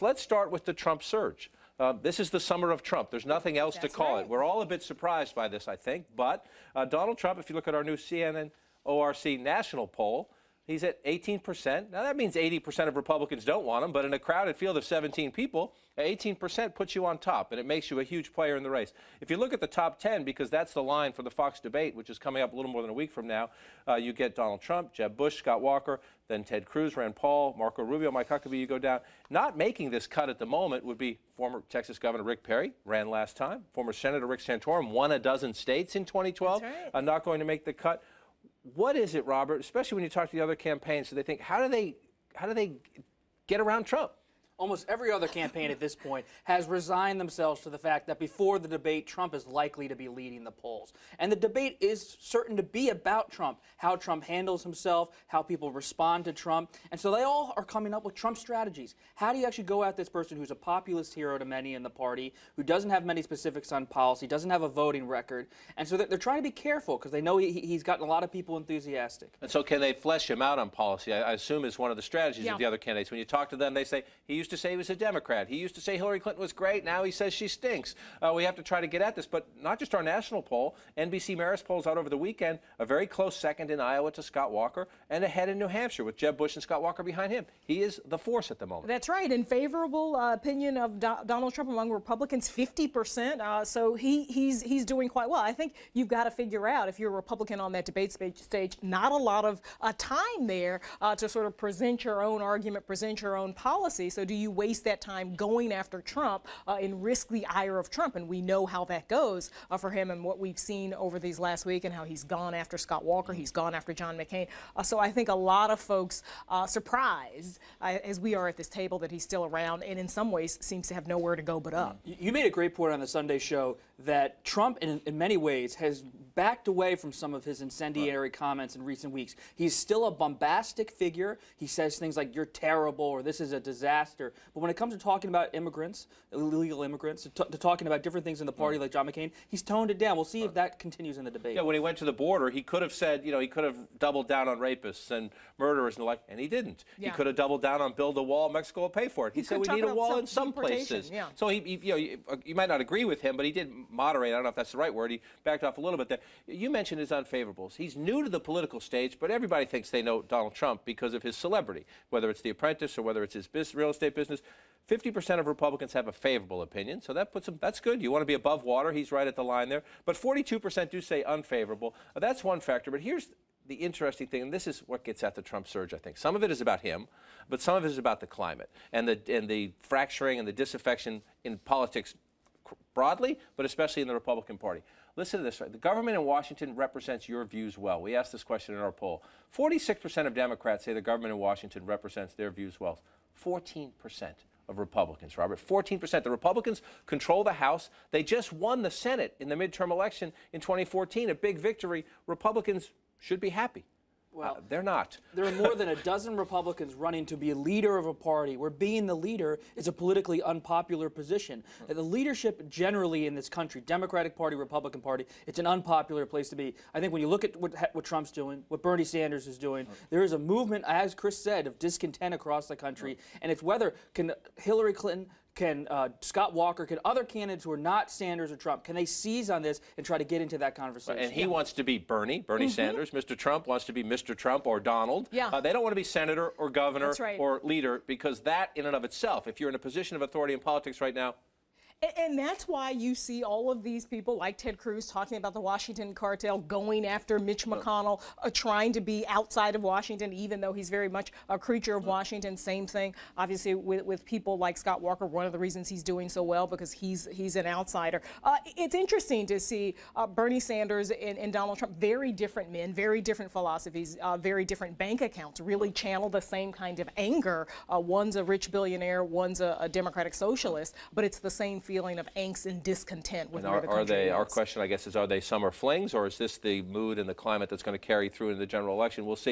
Let's start with the Trump surge. This is the summer of Trump. There's nothing else to call it. We're all a bit surprised by this, I think. But Donald Trump, if you look at our new CNN ORC national poll, he's at 18%. Now, that means 80% of Republicans don't want him, but in a crowded field of 17 people, 18% puts you on top, and it makes you a huge player in the race. If you look at the top 10, because that's the line for the Fox debate, which is coming up a little more than a week from now, you get Donald Trump, Jeb Bush, Scott Walker, then Ted Cruz, Rand Paul, Marco Rubio, Mike Huckabee, you go down. Not making this cut at the moment would be former Texas Governor Rick Perry, ran last time, former Senator Rick Santorum, won a dozen states in 2012, not going to make the cut. What is it, Robert, especially when you talk to the other campaigns, so they think, how do they get around Trump? Almost every other campaign at this point has resigned themselves to the fact that before the debate, Trump is likely to be leading the polls. And the debate is certain to be about Trump, how Trump handles himself, how people respond to Trump. And so they all are coming up with Trump strategies. How do you actually go at this person who's a populist hero to many in the party, who doesn't have many specifics on policy, doesn't have a voting record? And so they're trying to be careful because they know he's gotten a lot of people enthusiastic. And so can they flesh him out on policy? I assume is one of the strategies of the other candidates. When you talk to them, they say, he used to say he was a Democrat. He used to say Hillary Clinton was great. Now he says she stinks. We have to try to get at this. But not just our national poll. NBC Marist polls out over the weekend, a very close second in Iowa to Scott Walker, and ahead in New Hampshire with Jeb Bush and Scott Walker behind him. He is the force at the moment. That's right. And favorable opinion of Donald Trump among Republicans, 50%. So he's doing quite well. I think you've got to figure out, if you're a Republican on that debate stage, not a lot of time there to sort of present your own argument, present your own policy. So do you waste that time going after Trump and risk the ire of Trump? And we know how that goes for him and what we've seen over these last week and how he's gone after Scott Walker, he's gone after John McCain. So I think a lot of folks surprised, as we are at this table, that he's still around and in some ways seems to have nowhere to go but up. You made a great point on the Sunday show that Trump, in many ways, has backed away from some of his incendiary comments in recent weeks. He's still a bombastic figure. He says things like, you're terrible, or this is a disaster. But when it comes to talking about immigrants, illegal immigrants, to talking about different things in the party like John McCain, he's toned it down. We'll see if that continues in the debate. Yeah, when he went to the border, he could have said, he could have doubled down on rapists and murderers and the like, and he didn't. He could have doubled down on build a wall, Mexico will pay for it. He said we need a wall in some places. So you might not agree with him, but he did moderate. I don't know if that's the right word. He backed off a little bit there. You mentioned his unfavorables. He's new to the political stage, but everybody thinks they know Donald Trump because of his celebrity, whether it's The Apprentice or whether it's his real estate business. 50% of Republicans have a favorable opinion, so that puts him, that's good. You want to be above water, he's right at the line there. But 42% do say unfavorable. That's one factor, but here's the interesting thing, and this is what gets at the Trump surge, I think. Some of it is about him, but some of it is about the climate and the fracturing and the disaffection in politics broadly, but especially in the Republican Party. Listen to this, right? The government in Washington represents your views well. We asked this question in our poll. 46% of Democrats say the government in Washington represents their views well. 14% of Republicans, Robert. 14%. The Republicans control the House. They just won the Senate in the midterm election in 2014, a big victory. Republicans should be happy. Well, they're not. There are more than a dozen Republicans running to be a leader of a party where being the leader is a politically unpopular position. The leadership generally in this country, Democratic Party, Republican Party, it's an unpopular place to be. I think when you look at what Trump's doing, what Bernie Sanders is doing, there is a movement, as Chris said, of discontent across the country. And it's whether can Hillary Clinton, can Scott Walker, can other candidates who are not Sanders or Trump, can they seize on this and try to get into that conversation? And he wants to be Bernie Sanders. Mr. Trump wants to be Mr. Trump or Donald. They don't want to be senator or governor or leader, because that in and of itself, if you're in a position of authority in politics right now, and that's why you see all of these people like Ted Cruz talking about the Washington cartel, going after Mitch McConnell, trying to be outside of Washington, even though he's very much a creature of Washington. Same thing, obviously, with people like Scott Walker. One of the reasons he's doing so well because he's an outsider. It's interesting to see Bernie Sanders and Donald Trump, very different men, very different philosophies, very different bank accounts, really channel the same kind of anger. One's a rich billionaire, one's a Democratic socialist, but it's the same feeling of angst and discontent with where the country is. Our question, I guess, is, are they summer flings, or is this the mood and the climate that's going to carry through in the general election? We'll see.